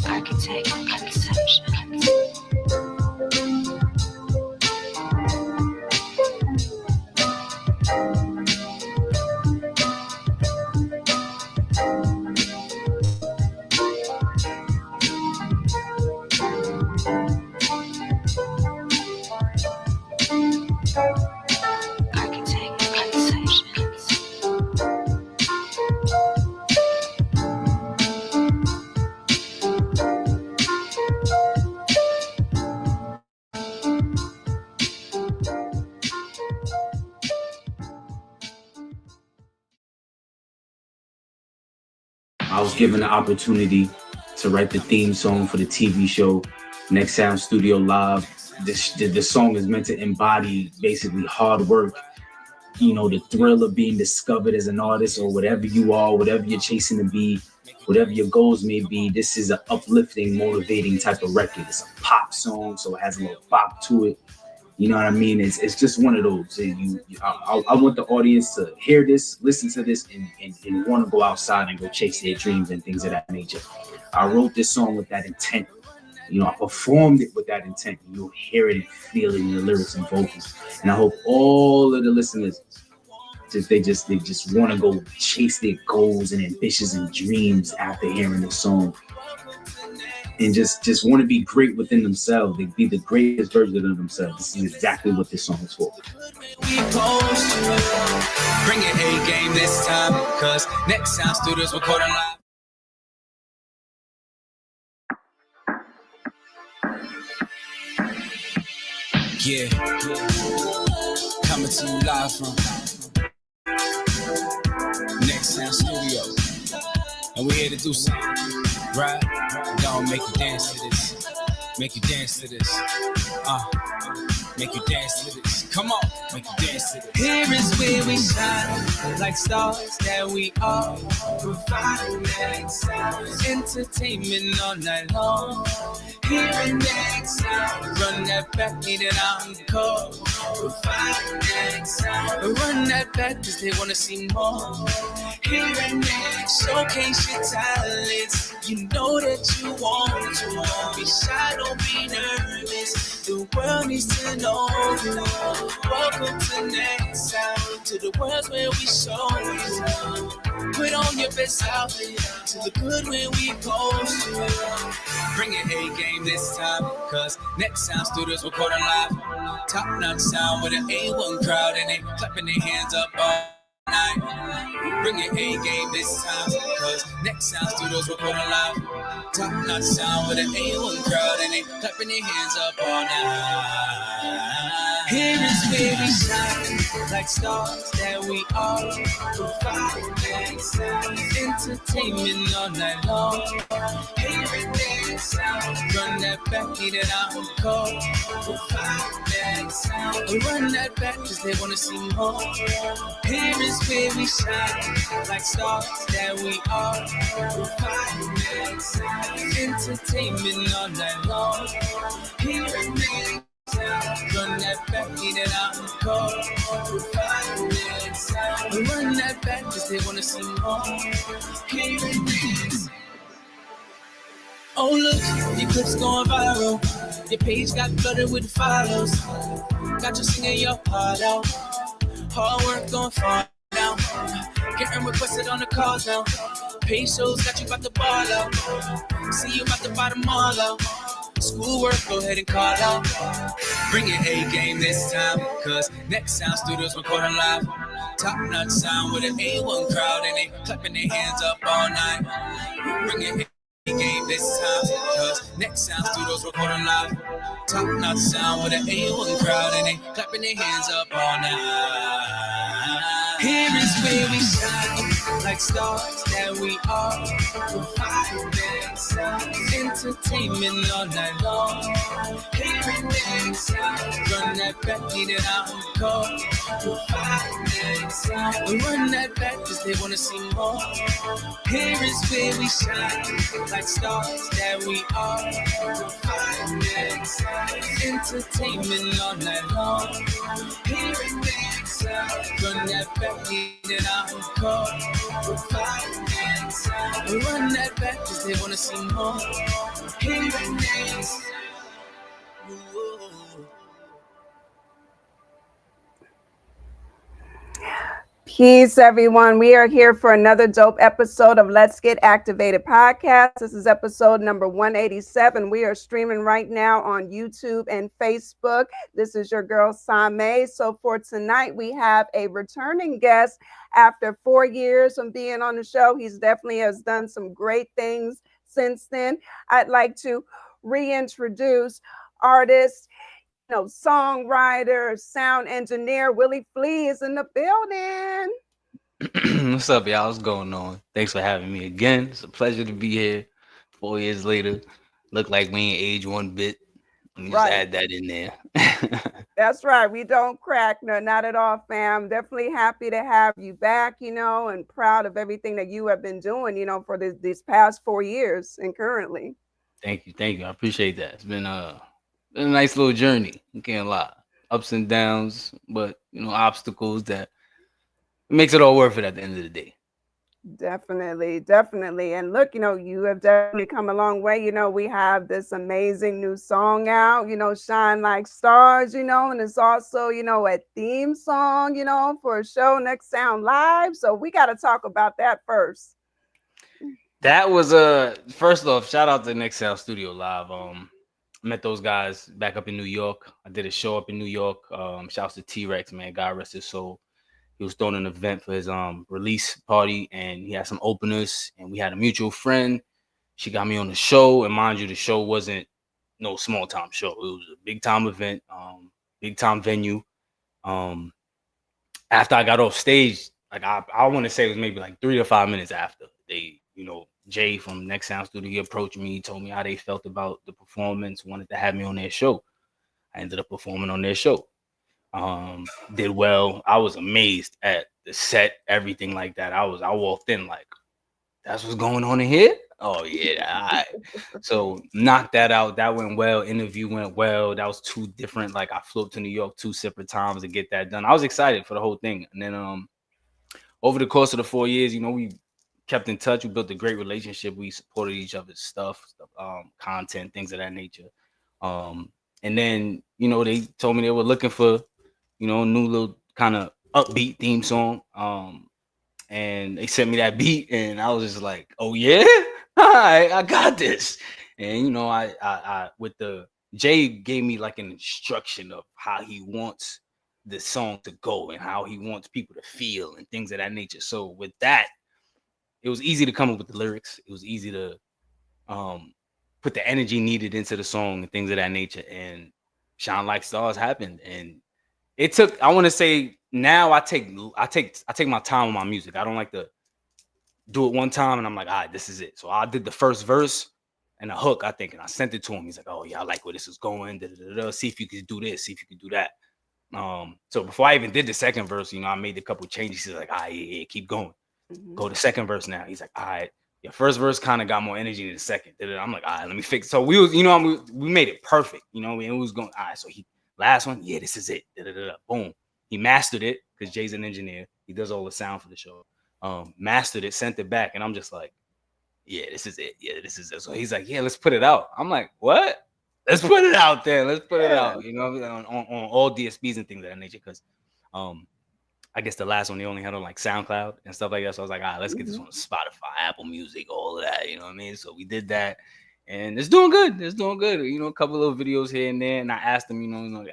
Architect conception. I was given the opportunity to write the theme song for the TV show Next Sound Studio Live. The song is meant to embody basically hard work, you know, the thrill of being discovered as an artist or whatever you are, whatever you're chasing to be, whatever your goals may be. This is an uplifting, motivating type of record. It's a pop song, so it has a little pop to it. You know what I mean? It's just one of those. I want the audience to hear this, listen to this, and want to go outside and go chase their dreams and things of that nature. I wrote this song with that intent. You know, I performed it with that intent. You'll hear it and feel it in the lyrics and vocals. And I hope all of the listeners they just want to go chase their goals and ambitions and dreams after hearing the song. And just want to be great within themselves. They be the greatest version of themselves. This is exactly what this song is for. Bring your A game this time, cause Next Sound Studios recording live. Yeah, coming to you live from Next Sound Studios, and we're here to do something, right? Gonna make you dance to this, make you dance to this, make you dance to this. Come on, make you dance to this. Here is where we shine, like stars that we are, providing Next Sound entertainment all night long. Here in Next Sound, run that back, need it on the call. Providing Next Sound, run that back, cause they wanna see more. Here in Next, showcase your talents. You know that you want to. Don't be shy, don't be nervous. The world needs to know you. Welcome to Next Sound, to the world where we show you. Put on your best outfit, to the good when we post you. Bring your A game this time, cause Next Sound Studios recording live. Top notch sound with an A1 crowd, and they clapping their hands up all night. Bring your A game this time, cause Next Sound Studios recording live. Top notch sound with an A1 crowd, and they clapping their hands up all night. Here is where we shine, like stars that we are, providing Next Sound entertainment all night long. Here in Next Sound, run that back, need it out the call. Providing Next Sound, run that back, cause they wanna see more. Here is where we shine, like stars that we are, providing Next Sound entertainment all night long. Here in Next Sound, run that back, need it out the call. Providing Next Sound, run that back, cause they wanna see more. Here in Next Sound. Oh look, your clip's going viral. Your page got flooded with follows. Got you singing your heart out. Hard work going far now. Getting requested on the calls now. Page shows got you about to ball out. See you about to buy them all out. Schoolwork, go ahead and call out. Bring your A game this time, cause Next Sound Studios recording live. Top notch sound with an A1 crowd, and they clapping their hands up all night. Bring your A game this time, cause Next Sound Studios recording live. Top notch sound with an A1 crowd, and they clapping their hands up all night. Here is where we shine, like stars that we are, providing Next Sound entertainment all night long. Here in Next Sound, run that back, need it out the call. Providing Next Sound, run that back, cause they wanna see more. Here is where we shine, like stars that we are, providing Next Sound entertainment all night long. Here in Next Sound, run that back, need it out the call. Providing Next Sound, And run that back cause they wanna see more. Hear your names. Peace, everyone. We are here for another dope episode of Let's Get Activated podcast. This is episode number 187. We are streaming right now on YouTube and Facebook. This is your girl, Same. So for tonight, we have a returning guest after 4 years from being on the show. He's definitely has done some great things since then. I'd like to reintroduce artist, songwriter, sound engineer, Willie Flea is in the building. What's up, y'all? What's going on? Thanks for having me again. It's a pleasure to be here. 4 years later, look like we ain't aged one bit. Let me just add that in there. That's right. We don't crack. No, not at all, fam. Definitely happy to have you back, and proud of everything that you have been doing, for these past 4 years and currently. Thank you. I appreciate that. It's been a nice little journey. You can't lie. Ups and downs, but obstacles that makes it all worth it at the end of the day. Definitely. And look, you have definitely come a long way. We have this amazing new song out, Shine Like Stars, and it's also, a theme song, for a show, Next Sound Live. So we got to talk about that first. That was first off, shout out to Next Sound Studio Live. Met those guys back up in New York. I did a show up in New York. Shouts to T-Rex, man. God rest his soul. He was throwing an event for his release party, and he had some openers, and we had a mutual friend. She got me on the show, and mind you, the show wasn't no small time show. It was a big time event, big time venue. After I got off stage, like I want to say it was maybe like 3 to 5 minutes after they, Jay from Next Sound Studio, he approached me, told me how they felt about the performance, wanted to have me on their show. I ended up performing on their show. Did well. I was amazed at the set, everything like that. I walked in like, that's what's going on in here? Oh yeah, all right. So knocked that out. That went well. Interview went well. That was 2 different, like I flew up to New York 2 separate times to get that done. I was excited for the whole thing. And then over the course of the 4 years, we kept in touch. We built a great relationship. We supported each other's stuff, content, things of that nature. And then, they told me they were looking for, a new little kind of upbeat theme song. And they sent me that beat, and I was just like, oh yeah, all right, I got this. And I with the Jay gave me like an instruction of how he wants the song to go and how he wants people to feel and things of that nature. So with that, it was easy to come up with the lyrics. It was easy to put the energy needed into the song and things of that nature. And Shine Like Stars happened. And it took, I want to say, now I take my time with my music. I don't like to do it one time and I'm like, all right, this is it. So I did the first verse and a hook, I think, and I sent it to him. He's like, oh yeah, I like where this is going. See if you could do this, see if you could do that. So before I even did the second verse, I made a couple changes. He's like, all right, yeah, keep going. Go to second verse now. He's like, all right, your first verse kind of got more energy than the second. I'm like, all right, let me fix it. So we was, we made it perfect. It was going, all right, so last one, yeah, this is it. Boom. He mastered it because Jay's an engineer. He does all the sound for the show. Mastered it, sent it back, and I'm just like, yeah, this is it. Yeah, this is it. So he's like, yeah, let's put it out. I'm like, what? Let's put it out there. Let's put it out. On all DSPs and things of that nature. Because I guess the last one they only had on like SoundCloud and stuff like that. So I was like, all right, let's get this on Spotify, Apple Music, all of that. You know what I mean? So we did that. And it's doing good. A couple of videos here and there. And I asked him,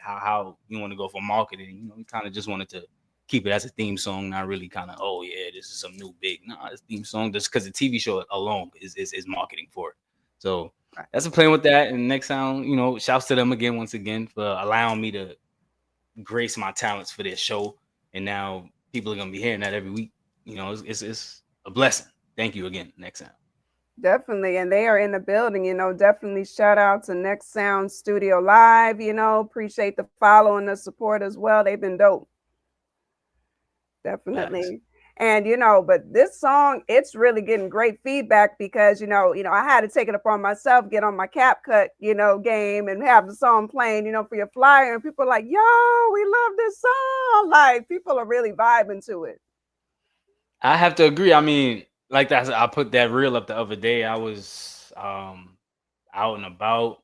how you want to go for marketing. We kind of just wanted to keep it as a theme song, not really kind of, oh yeah, this is some new big. Nah, this theme song just because the TV show alone is marketing for it. So that's a plan with that. And Next Sound, shouts to them once again for allowing me to grace my talents for their show. And now people are gonna be hearing that every week. It's a blessing. Thank you again, Next Sound. Definitely. And they are in the building, definitely shout out to Next Sound Studio Live, appreciate the follow and the support as well. They've been dope. Definitely. Nice. And, but this song, it's really getting great feedback because, I had to take it upon myself, get on my CapCut, game and have the song playing, for your flyer. And people are like, yo, we love this song. Like people are really vibing to it. I have to agree. I mean, like that. I put that reel up the other day. I was out and about,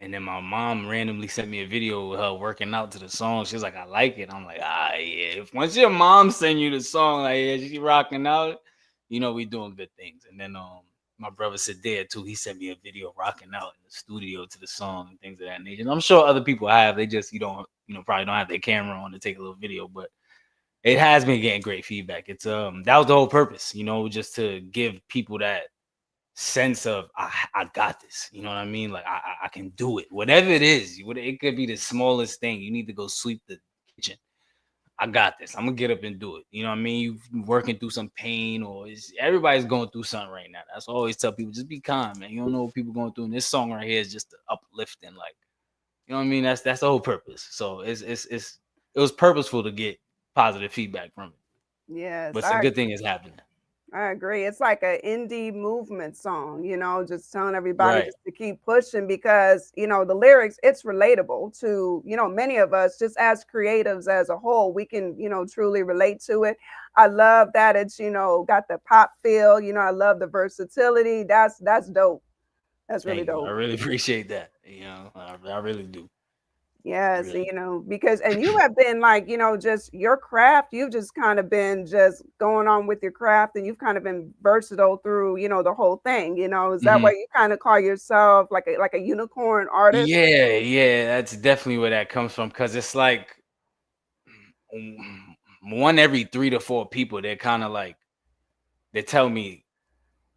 and then my mom randomly sent me a video with her working out to the song. She was like, "I like it." I'm like, "Ah, yeah." If once your mom send you the song, like, yeah, she rocking out, we doing good things. And then my brother Sadir too. He sent me a video rocking out in the studio to the song and things of that nature. And I'm sure other people have. They just probably don't have their camera on to take a little video, but it has been getting great feedback. It's that was the whole purpose, just to give people that sense of I got this. You know what I mean? Like I can do it. Whatever it is, it could be the smallest thing. You need to go sweep the kitchen. I got this. I'm gonna get up and do it. You know what I mean? You working through some pain, or everybody's going through something right now. That's what I always tell people. Just be calm, man. You don't know what people going through. And this song right here is just uplifting, like, you know what I mean? That's the whole purpose. So it was purposeful to get positive feedback from it. Yes, But some good thing is happening. I agree. It's like an indie movement song, just telling everybody Right. just to keep pushing because, the lyrics, it's relatable to, many of us just as creatives as a whole, we can, truly relate to it. I love that it's, got the pop feel, I love the versatility. That's dope. That's really Thank you. I dope. really appreciate that. I really do. Yes, Really. because and you have been like, just your craft, you've just kind of been just going on with your craft and you've kind of been versatile through, the whole thing, Is that why Mhm. you kind of call yourself like a unicorn artist? Yeah, that's definitely where that comes from. Cause it's like one every 3 to 4 people, they're kind of like they tell me,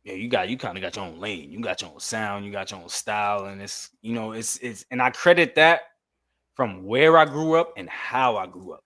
yeah, you kind of got your own lane, you got your own sound, you got your own style, and it's and I credit that from where I grew up and how I grew up.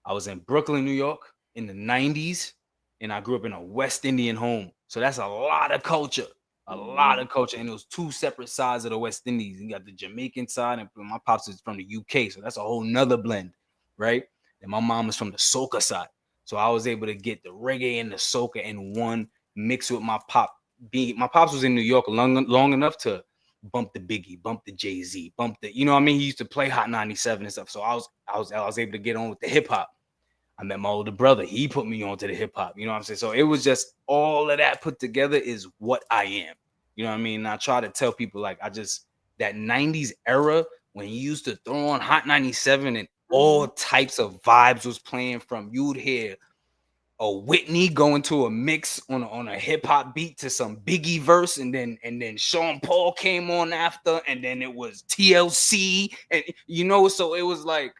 I was in Brooklyn, New York in the 90s, and I grew up in a West Indian home. So that's a lot of culture, a lot Mhm. of culture. And it was two separate sides of the West Indies. You got the Jamaican side, and my pops is from the UK. So that's a whole nother blend, right? And my mom is from the soca side. So I was able to get the reggae and the soca in one mix with my pop. My pops was in New York long enough to bump the Biggie, bump the Jay-Z, bump the, I mean, he used to play Hot 97 and stuff. So I was able to get on with the hip hop. I met my older brother. He put me onto the hip hop. You know what I'm saying? So it was just all of that put together is what I am. You know what I mean? And I try to tell people like that 90s era when you used to throw on Hot 97 and all types of vibes was playing from you'd hear a Whitney going to a mix on a hip hop beat to some Biggie verse, and then Sean Paul came on after, and then it was TLC, and so it was like,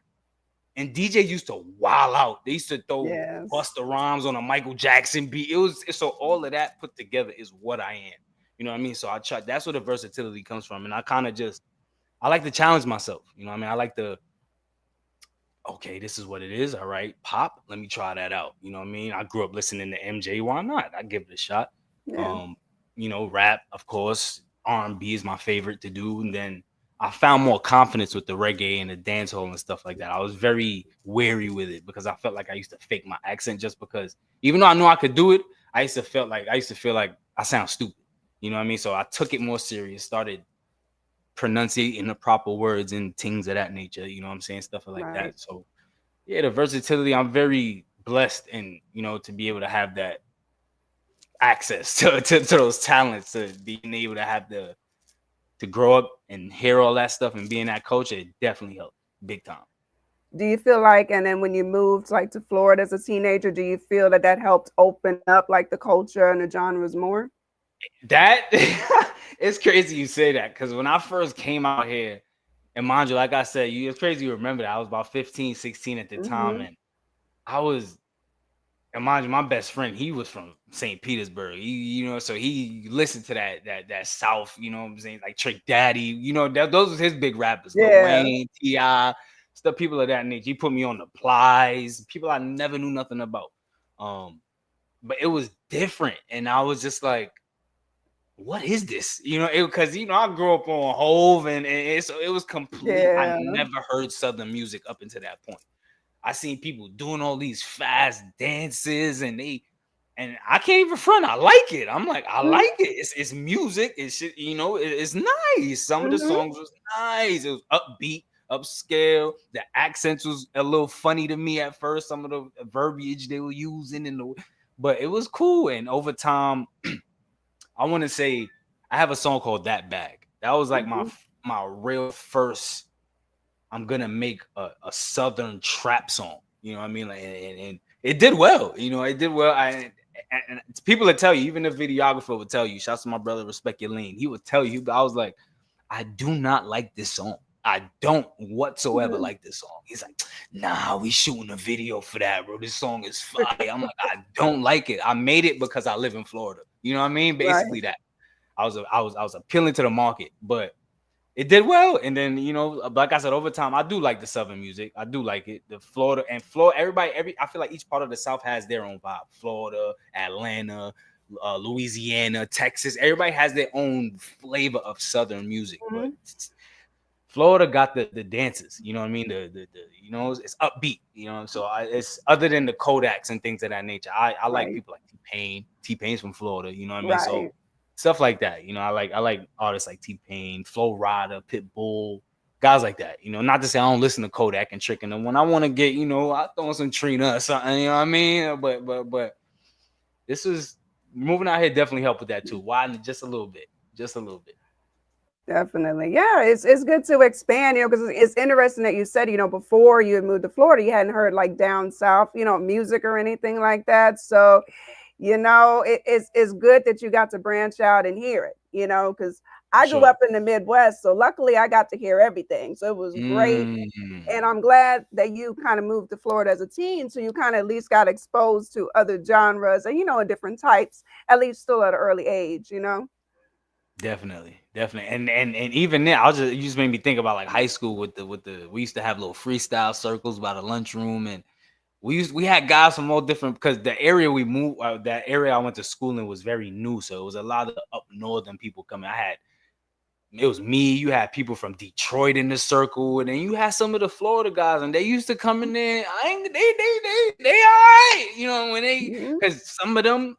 and DJ used to wild out. They used to throw Yes. Busta Rhymes on a Michael Jackson beat. So all of that put together is what I am. You know what I mean? So I try. That's where the versatility comes from, and I like to challenge myself. You know what I mean? I like to. Okay, this is what it is. All right, pop. Let me try that out. You know what I mean? I grew up listening to MJ. Why not? I give it a shot. Yeah. Rap, of course. R&B is my favorite to do, and then I found more confidence with the reggae and the dancehall and stuff like that. I was very wary with it because I felt like I used to fake my accent just because, even though I knew I could do it, I used to feel like I sound stupid. You know what I mean? So I took it more serious, started pronunciating the proper words and things of that nature. You know what I'm saying? Stuff like Right. that. So yeah, the versatility. I'm very blessed, and to be able to have that access to those talents, to being able to have to grow up and hear all that stuff and being that culture, it definitely helped big time. Do you feel like, and then when you moved like to Florida as a teenager, do you feel that helped open up like the culture and the genres more? That it's crazy you say that, because when I first came out here, and mind you, like I said, it's crazy you remember that. I was about 15, 16 at the time, Mm-hmm. and I was, and mind you, my best friend, he was from St. Petersburg. So he listened to that South, you know what I'm saying, like Trick Daddy, those was his big rappers, Lil Yeah. Wayne, T.I., stuff, people of that nature. He put me on the Plies, people I never knew nothing about. But it was different, and I was just like, what is this? Because I grew up on Hove, and so it was complete. I Yeah. never heard Southern music up until that point. I seen people doing all these fast dances, and I can't even front. I like it. I'm like, I Mhm. like it. It's music. It's shit, it's nice. Some of the Mhm. songs was nice. It was upbeat, upscale. The accents was a little funny to me at first. Some of the verbiage they were using, But it was cool. And over time, I want to say I have a song called That Bag. That was like my real first. I'm gonna make a southern trap song. You know what I mean? Like, and it did well. You know, it did well. And people would tell you, even the videographer would tell you. Shouts to my brother, Respect Your Lane. He would tell you, but I was like, I do not like this song. I don't whatsoever like this song. He's like, nah, we shooting a video for that, bro. This song is fire. I'm like, I don't like it. I made it because I live in Florida. You know what I mean? Basically that. I was appealing to the market, but it did well. And then, you know, like I said, over time, I do like the Southern music. I do like it. The Florida, I feel like each part of the South has their own vibe. Florida, Atlanta, Louisiana, Texas. Everybody has their own flavor of Southern music. But Florida got the dances, you know what I mean? The you know, it's upbeat, you know. So it's other than the Kodaks and things of that nature. I like people like T-Pain. T-Pain's from Florida, you know what I mean? So stuff like that, you know. I like artists like T-Pain, Flo Rida, Pitbull, guys like that. You know, not to say I don't listen to Kodak and Trick and them. When I want to get, you know, I throw some Trina or something, you know what I mean? But this is moving out here definitely helped with that too. Widen it just a little bit. Definitely. Yeah, it's good to expand, you know, because it's interesting that you said, you know, before you had moved to Florida, you hadn't heard like down south, you know, music or anything like that. So, you know, it's good that you got to branch out and hear it, you know, because I grew up in the Midwest. So luckily I got to hear everything. So it was great. And I'm glad that you kind of moved to Florida as a teen. So you kind of at least got exposed to other genres and, you know, different types, at least still at an early age, you know. Definitely. And even now, you just made me think about like high school with the we used to have little freestyle circles by the lunchroom, and we had guys from all different, because the area we moved, that area I went to school in was very new, so it was a lot of up northern people coming. It was me, you had people from Detroit in the circle, and then you had some of the Florida guys, and they used to come in there. They all right, you know, when because some of them,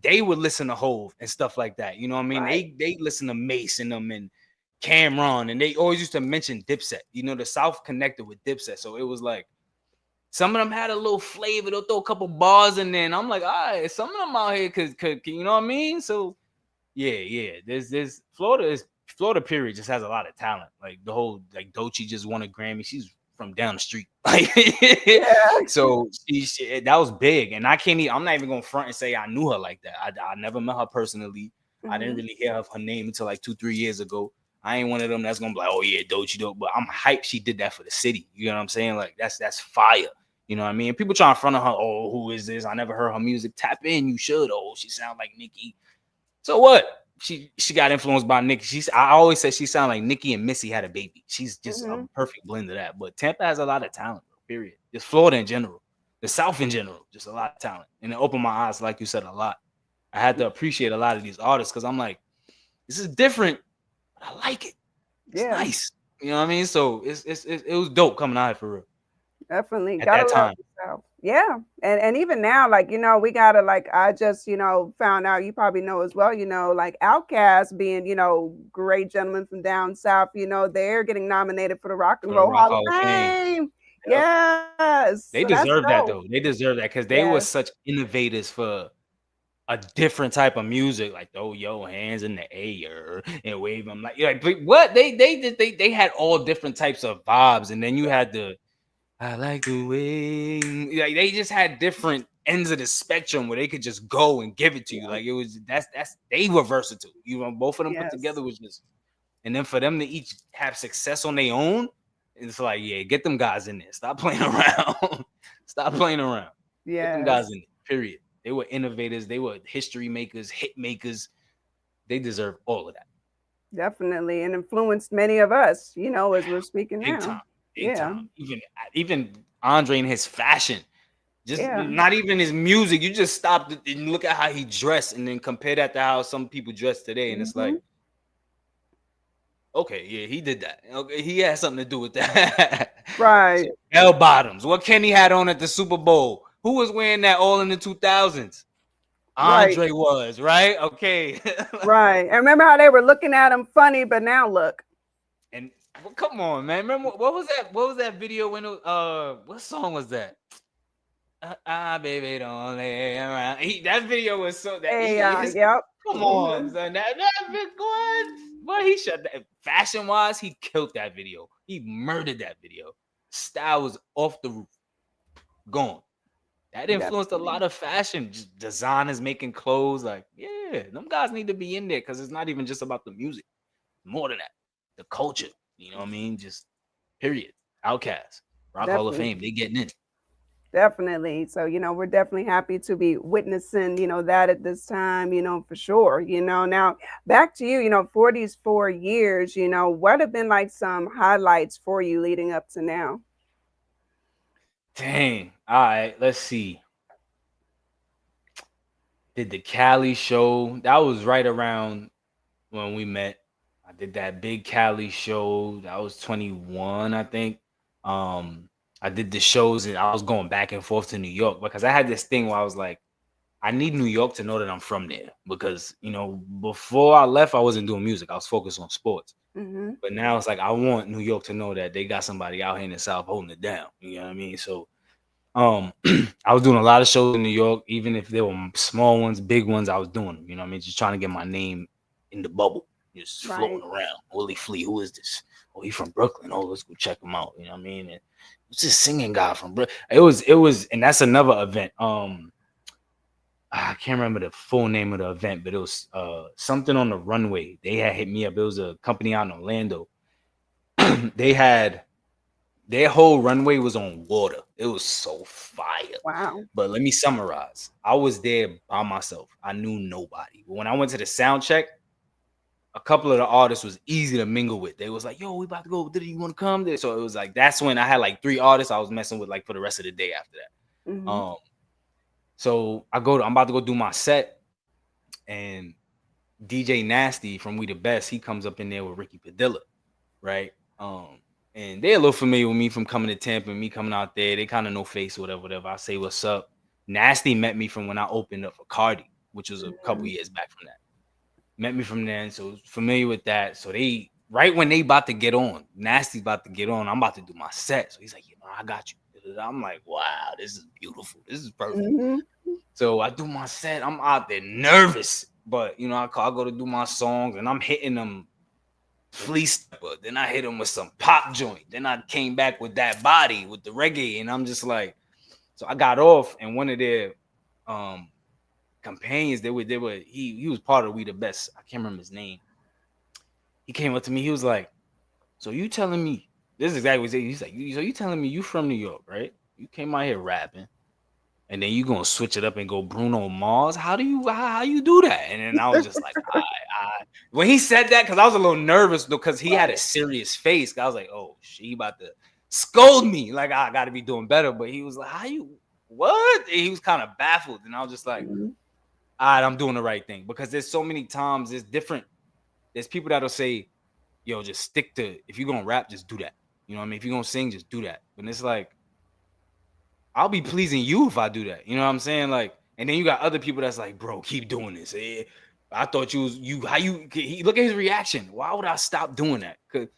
they would listen to Hove and stuff like that. You know what I mean? They listen to Mace and them and Cameron, and they always used to mention Dipset. You know, the South connected with Dipset, so it was like some of them had a little flavor. They'll throw a couple bars in there, and I'm like, all right, some of them out here could you know what I mean? So yeah. There's Florida period just has a lot of talent. Like the whole, like Doechii just won a Grammy. She's from down the street. Like so she that was big. And I'm not even gonna front and say I knew her like that. I never met her personally. I didn't really hear her name until like 2-3 years ago. I ain't one of them that's gonna be like, oh yeah, Doechii though. But I'm hyped she did that for the city. You know what I'm saying? Like that's fire. You know what I mean? People trying in front of her, oh, who is this? I never heard her music. Tap in, you should. Oh, she sound like Nicki. So what? She got influenced by Nicki. I always say she sound like Nicki and Missy had a baby. She's just a perfect blend of that. But Tampa has a lot of talent, period. Just Florida in general. The South in general, just a lot of talent. And it opened my eyes, like you said, a lot. I had to appreciate a lot of these artists because I'm like, this is different, but I like it. It's nice. You know what I mean? So it was dope coming out here for real. Definitely. At that time. Yeah. And even now, like, you know, we gotta, like, I just, you know, found out, you probably know as well, you know, like Outkast being, you know, great gentlemen from down south, you know, they're getting nominated for the Rock and Roll Hall of Fame. Yes. They deserve that though. They deserve that because they were such innovators for a different type of music, like throw your hands in the air and wave them like what they had all different types of vibes, and then you had the I like the way, like they just had different ends of the spectrum where they could just go and give it to you. Like it was they were versatile. You know, both of them put together was just, and then for them to each have success on their own, it's like, yeah, get them guys in there. Stop playing around. Stop playing around. Yeah, get them guys in there. Period. They were innovators. They were history makers, hit makers. They deserve all of that. Definitely, and influenced many of us. You know, as we're speaking Big now. Time. Big time. Even Andre in his fashion, just not even his music. You just stop and look at how he dressed, and then compare that to how some people dress today, and it's like, okay, yeah, he did that. Okay, he had something to do with that. Right. Bell bottoms. What Kenny had on at the Super Bowl? Who was wearing that all in the 2000s? Andre was, right? Okay. Right. And remember how they were looking at him funny, but now look. And well, come on, man. Remember what was that? What was that video when what song was that? Baby, don't lay around. That video was so that Hey, his, yep. come on, son. That big what? But he shut that. Fashion wise, he killed that video. He murdered that video. Style was off the roof, gone. That influenced a Definitely. lot of fashion designers making clothes. Like, yeah, them guys need to be in there because it's not even just about the music. More than that, the culture. You know what I mean? Just period. Outcast, Rock Hall of Definitely. Fame. They getting in. Definitely. So, we're definitely happy to be witnessing, that at this time, for sure. Now back to you, for these 4 years, what have been like some highlights for you leading up to now? Dang. All right. Let's see. Did the Cali show? That was right around when we met. I did that big Cali show. That was 21, I think. I did the shows and I was going back and forth to New York because I had this thing where I was like, I need New York to know that I'm from there because before I left, I wasn't doing music. I was focused on sports. Mm-hmm. But now it's like I want New York to know that they got somebody out here in the South holding it down. You know what I mean? So I was doing a lot of shows in New York, even if they were small ones, big ones, I was doing them. You know what I mean? Just trying to get my name in the bubble, just Right. floating around. Willie Flea, who is this? Oh, he from Brooklyn. Oh, let's go check him out. You know what I mean? And it's this singing guy from Brooklyn. It was, and that's another event. I can't remember the full name of the event, but it was something on the runway. They had hit me up. It was a company out in Orlando. They had their whole runway was on water. It was so fire. Wow. But let me summarize. I was there by myself. I knew nobody. But when I went to the sound check, a couple of the artists was easy to mingle with. They was like, yo, we about to go. Did you want to come there? So it was like, that's when I had like 3 artists I was messing with like for the rest of the day after that. Mm-hmm. So I'm about to go do my set, and DJ Nasty from We the Best, he comes up in there with Ricky Padilla, right? And they're a little familiar with me from coming to Tampa and me coming out there. They kind of know face or whatever. I say what's up. Nasty met me from when I opened up for Cardi, which was a couple years back from that. Met me from there, and so familiar with that. So they right when they about to get on, Nasty's about to get on. I'm about to do my set. So he's like, I got you. I'm like, wow, this is beautiful. This is perfect. Mm-hmm. So I do my set. I'm out there nervous, but I go to do my songs and I'm hitting them flea stepper. Then I hit him with some pop joint. Then I came back with that body with the reggae, and I'm just like, so I got off, and one of their companions, he was part of We the Best. I can't remember his name. He came up to me. He was like, so you telling me this is exactly what he's like? So you telling me you from New York, right? You came out here rapping, and then you gonna switch it up and go Bruno Mars? How you do that? And then I was just like, when he said that, because I was a little nervous because he had a serious face. I was like, oh, she about to scold me. Like I got to be doing better. But he was like, what? And he was kind of baffled, and I was just like, all right, I'm doing the right thing, because there's so many times there's people that'll say, yo, just stick to, if you're gonna rap, just do that. You know what I mean? If you're gonna sing, just do that. And it's like, I'll be pleasing you if I do that. You know what I'm saying? Like, and then you got other people that's like, bro, keep doing this. I thought he look at his reaction. Why would I stop doing that? Cause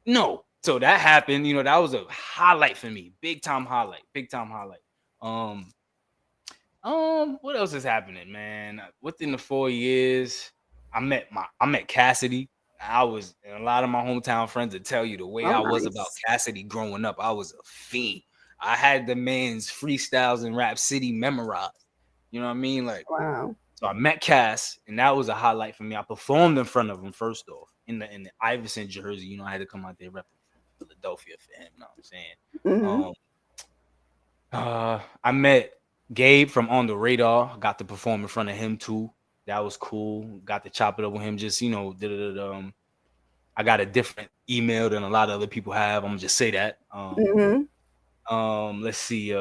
no. So that happened. That was a highlight for me. Big time highlight. What else is happening, man? Within the 4 years, I met Cassidy. And a lot of my hometown friends would tell you the way I was about Cassidy growing up. I was a fiend. I had the man's freestyles in Rap City memorized. You know what I mean? Like, Wow. So I met Cass, and that was a highlight for me. I performed in front of him first off in the Iverson jersey. I had to come out there repping Philadelphia for him. You know what I'm saying? Mm-hmm. I met Gabe from On the Radar. Got to perform in front of him too. That was cool. Got to chop it up with him. Just I got a different email than a lot of other people have. I'm gonna just say that. Let's see.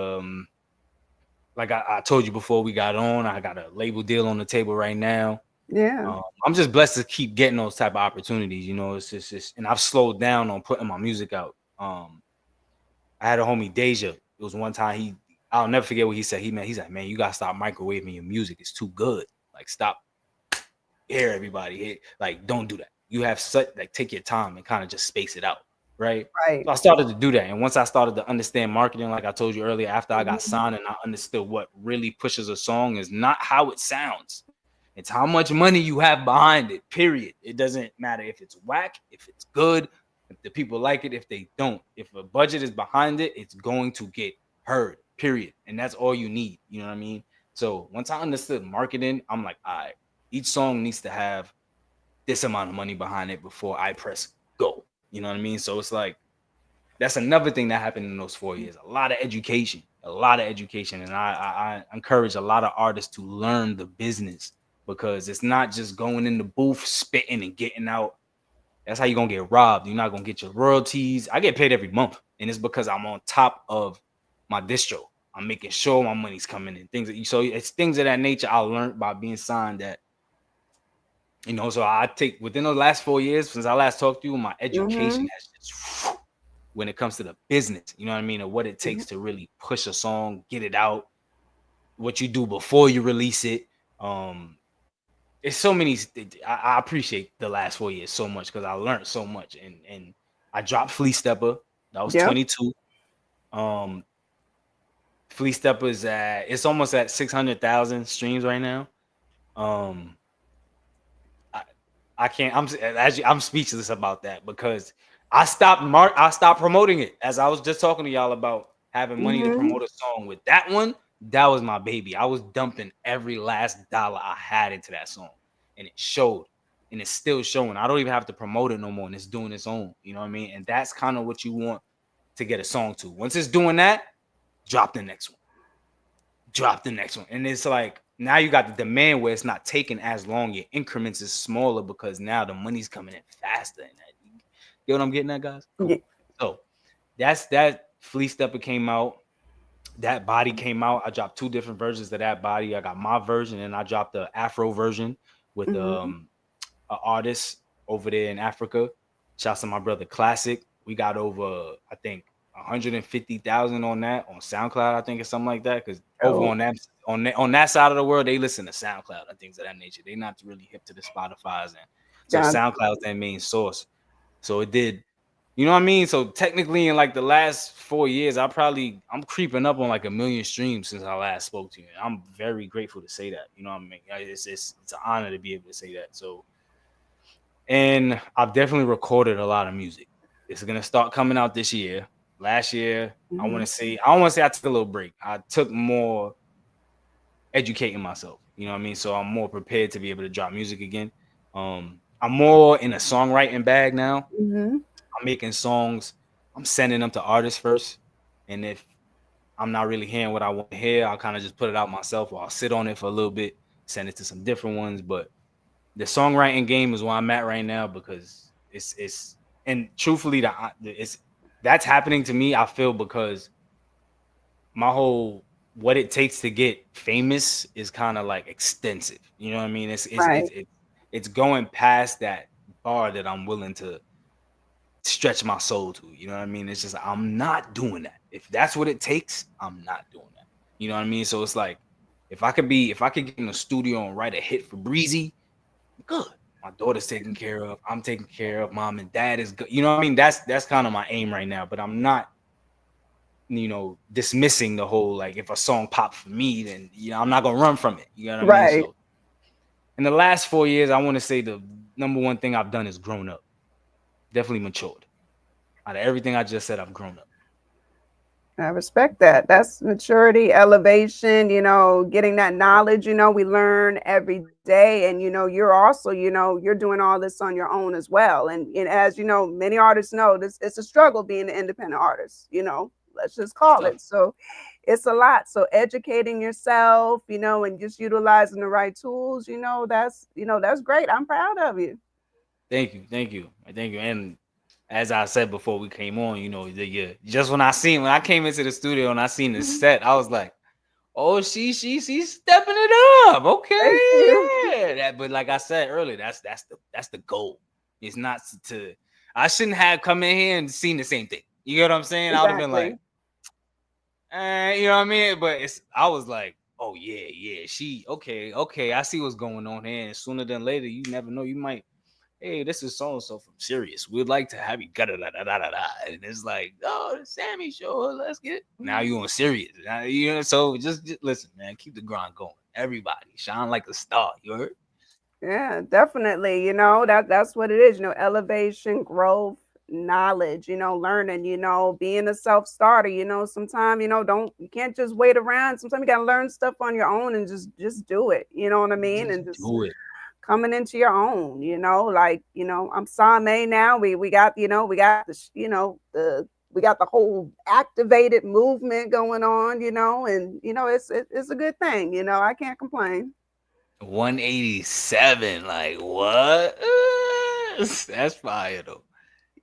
Like I told you before we got on, I got a label deal on the table right now. Yeah. I'm just blessed to keep getting those type of opportunities. It's just, and I've slowed down on putting my music out. I had a homie Deja. It was one time I'll never forget what he said. He's like, man, you gotta stop microwaving your music. It's too good. Like, stop. Hear everybody. Like, don't do that. You have take your time and kind of just space it out. right? Right. So I started to do that. And once I started to understand marketing, like I told you earlier, after I got Mhm. signed and I understood what really pushes a song is not how it sounds. It's how much money you have behind it, period. It doesn't matter if it's whack, if it's good, if the people like it, if they don't. If a budget is behind it, it's going to get heard, period. And that's all you need. You know what I mean? So once I understood marketing, I'm like, all right, each song needs to have this amount of money behind it before I press go. You know what I mean? So it's like, that's another thing that happened in those 4 years. A lot of education, and I encourage a lot of artists to learn the business, because it's not just going in the booth, spitting and getting out. That's how you're gonna get robbed. You're not gonna get your royalties. I get paid every month, and it's because I'm on top of my distro. I'm making sure my money's coming in. So it's things of that nature I learned by being signed that, so I take within the last 4 years since I last talked to you, my education Mhm. has just when it comes to the business, you know what I mean, and what it Mhm. takes to really push a song, get it out, what you do before you release it. It's so many. I appreciate the last 4 years so much because I learned so much, and I dropped Flea Stepper. That was Yep. 22. Um, Flea Stepper is at it's almost at 600,000 streams right now. Um, I, I can't. I'm speechless about that because I stopped promoting it as I was just talking to y'all about having money to Mhm. promote a song. With that one, that was my baby. I was dumping every last dollar I had into that song, and it showed, and it's still showing. I don't even have to promote it no more, and it's doing its own. You know what I mean? And that's kind of what you want to get a song to. Once it's doing that, drop the next one, and it's like now you got the demand where it's not taking as long. Your increments is smaller because now the money's coming in faster. And that, you get what I'm getting at, guys? Cool. Ye- So that's that. Flea Stepper came out. That body came out. I dropped two different versions of that body. I got my version and I dropped the Afro version with Mhm. an artist over there in Africa. Shouts to my brother Classic. We got over, I think, 150,000 on that on SoundCloud. I think it's something like that. Because over Oh, on that side of the world, they listen to SoundCloud and things of that nature. They're not really hip to the Spotify's, and so God. SoundCloud's their main source. So it did, you know what I mean? So technically, in like the last 4 years, I'm creeping up on like 1 million streams since I last spoke to you. And I'm very grateful to say that. You know what I mean? It's an honor to be able to say that. So, and I've definitely recorded a lot of music. It's gonna start coming out this year. Last year, Mhm. I don't want to say I took a little break. I took more educating myself. You know what I mean? So I'm more prepared to be able to drop music again. I'm more in a songwriting bag now. Mhm. I'm making songs. I'm sending them to artists first, and if I'm not really hearing what I want to hear, I'll kind of just put it out myself, or I'll sit on it for a little bit, send it to some different ones. But the songwriting game is where I'm at right now because it's and truthfully, it's that's happening to me. I feel because my whole what it takes to get famous is kind of like extensive. You know what I mean? Right. It's going past that bar that I'm willing to stretch my soul to. You know what I mean? It's just I'm not doing that. If that's what it takes, I'm not doing that. You know what I mean? So it's like if I could get in the studio and write a hit for Breezy, good. My daughter's taken care of. I'm taken care of. Mom and dad is good. You know what I mean? That's kind of my aim right now. But I'm not, dismissing the whole like if a song popped for me, then I'm not gonna run from it. You know what I mean? Right. So in the last 4 years, I want to say the number one thing I've done is grown up. Definitely matured. Out of everything I just said, I've grown up. I respect that. That's maturity, elevation, getting that knowledge, we learn every day. And, you're also, you're doing all this on your own as well. And as many artists know, this it's a struggle being an independent artist, let's just It's call tough. it. So it's a lot. So educating yourself, and just utilizing the right tools, that's great. I'm proud of you. Thank you. And as I said before we came on, just when I came into the studio and I seen the Mhm. set, I was like, oh, she's stepping it up. Thank Okay, you. yeah. But like I said earlier, that's the goal. It's not to. I shouldn't have come in here and seen the same thing. You get what I'm saying? I would have been like, Exactly. you know what I mean? But I was like, oh yeah, she okay. I see what's going on here. And sooner than later, you never know. hey, this is so and so from Sirius. We'd like to have you. Da da da da da da. And it's like, oh, the Sammy show. Let's get it. Now you on Sirius. Now, you know, so just listen, man. Keep the grind going. Everybody shine like a star. You heard? Yeah, definitely. That's what it is. Elevation, growth, knowledge. Learning. Being a self starter. Sometimes you can't just wait around. Sometimes you gotta learn stuff on your own and just do it. You know what I mean? Just And just do it. coming into your own. Like I'm Same now. We got we got the whole activated movement going on. And it's a good thing. I can't complain. 187. Like what? That's fire though.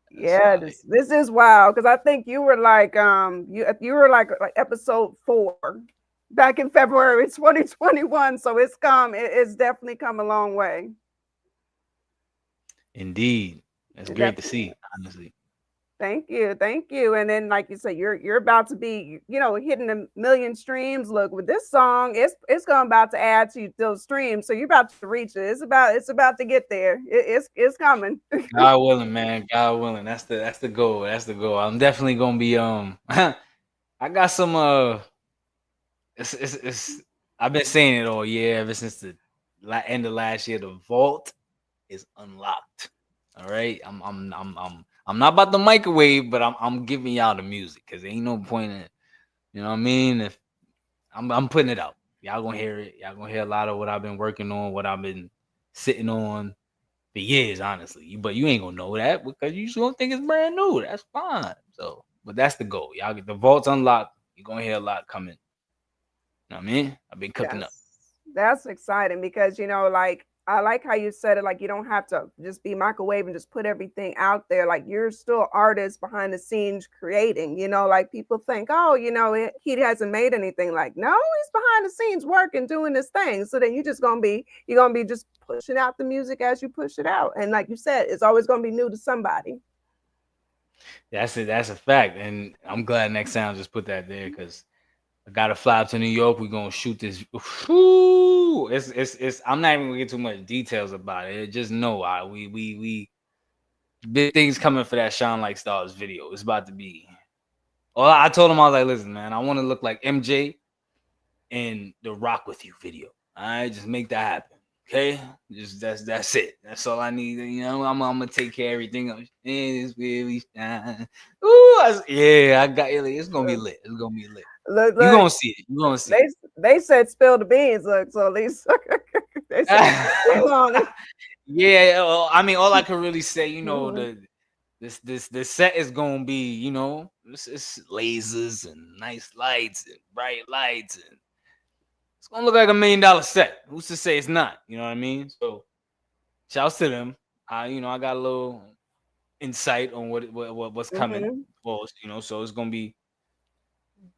That's Yeah, fire. this is wild because I think you were like you were like episode 4 back in February 2021. So it's definitely come a long way. Indeed. That's It great to definitely see, honestly. Thank you. And then, like you said, you're about to be, hitting 1 million streams. Look, with this song, it's going about to add to those streams, so you're about to reach it. It's about to get there. It's coming. God willing, man. God willing. That's the goal. That's the goal. I'm definitely gonna be I got some it's I've been saying it all year ever since the end of last year. The vault is unlocked. All right. I'm not about the microwave, but I'm giving y'all the music because ain't no point in, you know what I mean? If I'm putting it out. Y'all gonna hear it. Y'all gonna hear a lot of what I've been working on, what I've been sitting on for years, honestly. But you ain't gonna know that because you just gonna think it's brand new. That's fine. So, but that's the goal. Y'all get the vaults unlocked. You're gonna hear a lot coming. You know what I mean? I've been cooking up. That's exciting because like I like how you said it. Like you don't have to just be microwave and just put everything out there. Like you're still artists behind the scenes creating. Like people think, oh, he hasn't made anything. Like no, he's behind the scenes working, doing this thing. So then you're gonna be just pushing out the music as you push it out. And like you said, it's always gonna be new to somebody. That's it. That's a fact. And I'm glad Next Sound just put that there because I gotta fly up to New York. We're gonna shoot this. Whew, it's I'm not even gonna get too much details about it. Just know we big things coming for that Shine Like Stars video. It's about to be. Well, I told him I was like, listen, man, I want to look like MJ in the Rock With You video. All right, just make that happen. Okay, just that's it. That's all I need. I'm gonna take care of everything. It's really shine. Ooh, yeah, I got it. It's gonna be lit. It's gonna be lit. Look, You gonna see it. You gonna see it. They said spill the beans. Look, so at least they said spill on it. Yeah, I mean, all I can really say, Mhm. this set is gonna be, it's lasers and nice lights and bright lights, and it's gonna look like $1 million set. Who's to say it's not? You know what I mean? So, shouts to them. I got a little insight on what's coming. Mhm. Well, so it's gonna be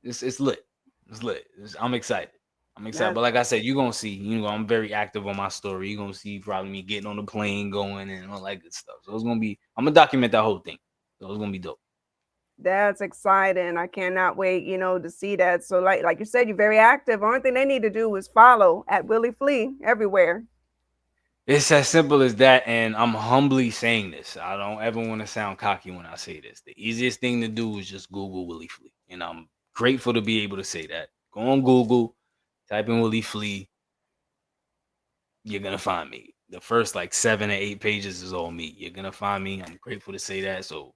it's lit. It's lit. I'm excited. I'm excited. That- But like I said, you're gonna see, I'm very active on my story. You're gonna see probably me getting on the plane going and all that good stuff. So I'm gonna document that whole thing. So it's gonna be dope. That's exciting. I cannot wait, to see that. So like you said, you're very active. Only thing they need to do is follow at Willie Flea everywhere. It's as simple as that, and I'm humbly saying this. I don't ever want to sound cocky when I say this. The easiest thing to do is just Google Willie Flea, and I'm grateful to be able to say that. Go on Google, type in Willie Flea, you're gonna find me. The first like 7 or 8 pages is all me. You're gonna find me. I'm grateful to say that. So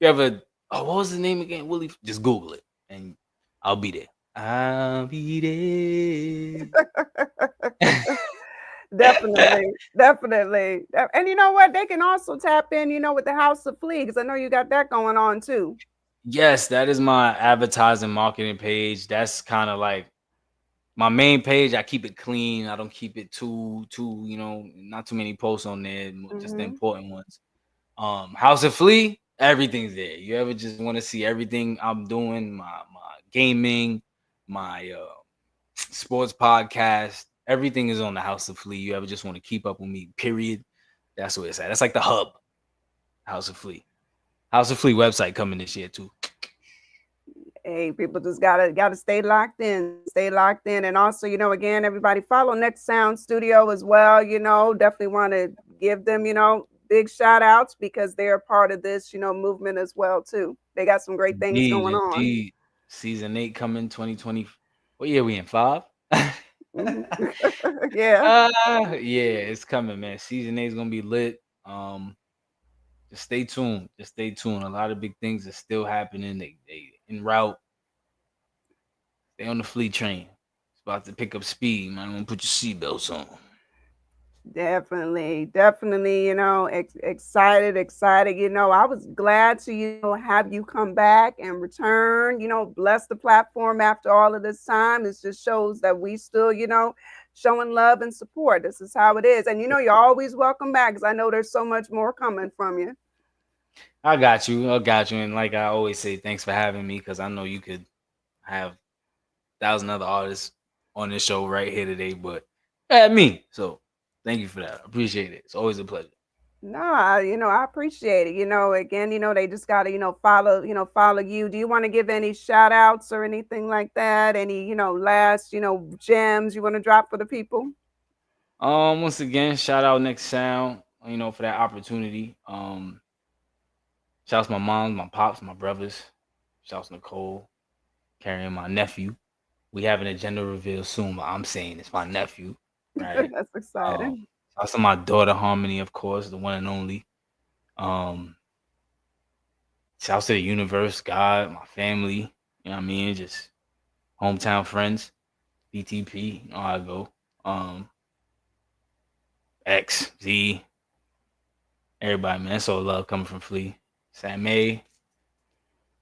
if you ever, what was his name again? Willie. Just Google it, and I'll be there. I'll be there. Definitely. And you know what? They can also tap in, with the House of Flea, because I know you got that going on too. Yes, that is my advertising marketing page. That's kind of like my main page. I keep it clean. I don't keep it too, not too many posts on there, just the Hmm. important ones. House of Flea, everything's there. You ever just want to see everything I'm doing, my gaming, my sports podcast, everything is on the House of Flea. You ever just want to keep up with me, period. That's where it's at. That's like the hub. House of Flea. House of Flea website coming this year too. Hey, people just gotta stay locked in. Stay locked in. And also, again, everybody follow Next Sound Studio as well. Definitely want to give them, big shout outs because they're part of this, movement as well too. They got some great things going on. Indeed. Season 8 coming 2020. What year we in? 5? Mhm. Yeah. Yeah, it's coming, man. Season 8 is gonna be lit. Just stay tuned. Just stay tuned. A lot of big things are still happening. They en route. Stay on the fleet train. It's about to pick up speed, man. Don't put your seatbelts on. Definitely, definitely, excited. I was glad to, have you come back and return, bless the platform after all of this time. It just shows that we still, showing love and support. This is how it is. And, you're always welcome back because I know there's so much more coming from you. I got you. And like I always say, thanks for having me because I know you could have 1,000 other artists on this show right here today, but me. So thank you for that. I appreciate it. It's always a pleasure. No, I appreciate it. Again, they just gotta, follow you. Do you want to give any shout outs or anything like that? Any, last, gems you want to drop for the people? Once again, shout out Next Sound, for that opportunity. Shouts my moms, my pops, my brothers. Shouts Nicole, carrying my nephew. We have an agenda reveal soon, but I'm saying it's my nephew, right? That's exciting. Shouts to my daughter Harmony, of course, the one and only. Shouts to the universe, God, my family. You know what I mean? Just hometown friends, BTP. You know how I go. X, Z, everybody, man. That's all love coming from Flea. Sam May,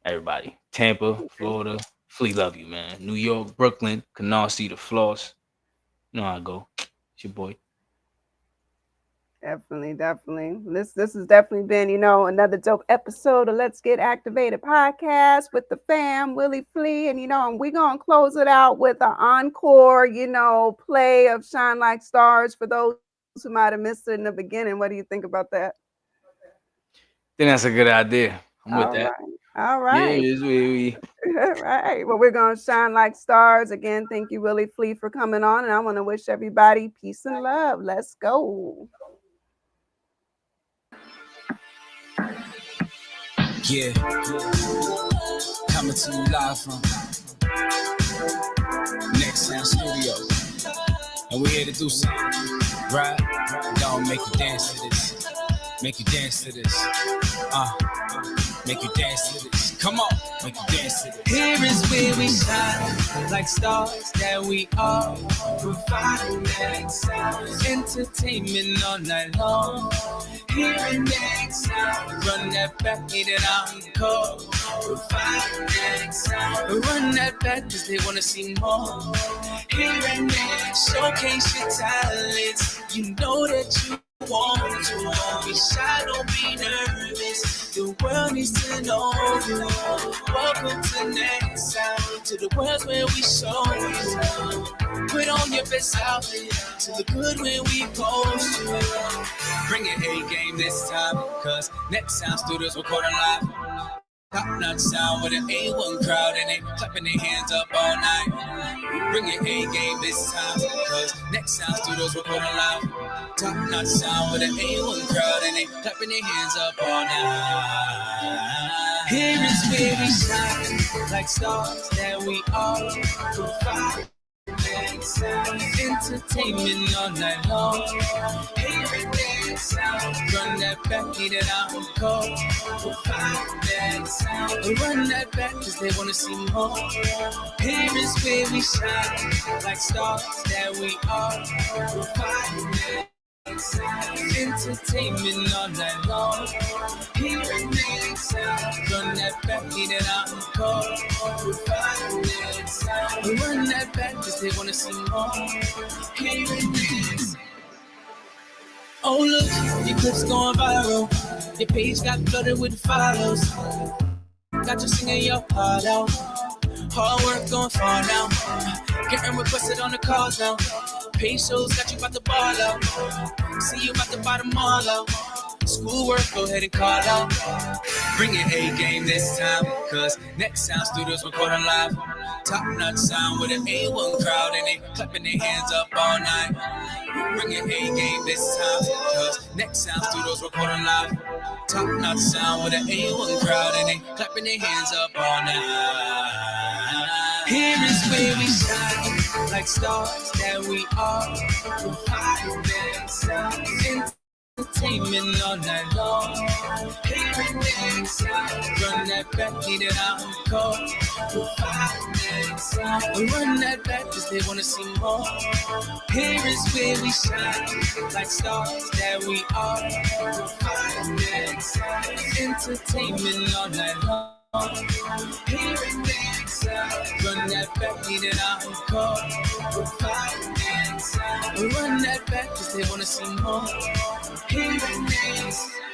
everybody. Tampa, Florida. Flea love you, man. New York, Brooklyn, Canarsie, the Floss. You know how I go. It's your boy. Definitely. This has definitely been, another dope episode of Let's Get Activated podcast with the fam, Willie Flea. And, and we're going to close it out with an encore, play of Shine Like Stars for those who might have missed it in the beginning. What do you think about that? I think that's a good idea. I'm with that. All right. Yeah, All right. Well, we're going to shine like stars. Again, thank you, Willie Flea, for coming on. And I want to wish everybody peace and love. Let's go. Yeah. Coming to you live from Next Sound Studio. And we're here to do something, right? Don't make you dance to this. Make you dance to this. Make you dance to this. Come on, make you dance to this. Here is where we shine like stars that we are. Providing next sound, entertainment all night long. Here in next sound, run that back, need it encore. Providing next sound, run that back cause they wanna see more. Here in next, showcase your talents. You know that you want to. Don't be shy, don't be nervous. The world needs to know you. Welcome to Next Sound, to the world where we show you. Put on your best outfit to look good when we post you. Bring your A game this time, cause Next Sound Studios recording live. Top-notch sound with an A1 crowd and they clapping their hands up all night. Bring your A game this time, cause Next Sound Studios recording live. Top-notch sound with an A1 crowd and they clapping their hands up all night. Here is where we shine like stars that we are. Provide entertainment all night long. Here in Next Sound, run that back, need it encore. Provide Next Sound, run that back cause they wanna see more. Here is where we shine like stars that we are. Provide entertainment all night long. Here in Next Sound, run that back, need it encore. Provide Next Sound, run that back cause they wanna see more. Here in Next. Oh look, your clip's going viral. Your page got flooded with follows. Got you singing your heart out. Hard work going far now. Getting requested on the calls now. Page shows got you about to ball out. See you about to buy them all out. Schoolwork, go ahead and call out. Bring your A game this time, cause Next Sound Studios recording live. Top-notch sound with an A1 crowd and they clapping their hands up all night. Bring your A game this time, cause next sound studios recording live. Top notch sound with an A1 crowd and they clapping their hands up all night. Here is where we shine, like stars that we are. We'll find that sound, entertainment all night long. Here and there sound, run that back, need it encore. We'll find that sound, run that back cause they wanna see more. Here is where we shine, like stars that we are. We'll find that sound, entertainment all night long. Here and there sound, run that back, need it encore. We'll find that sound, run that back cause they wanna see more. Here and there sound.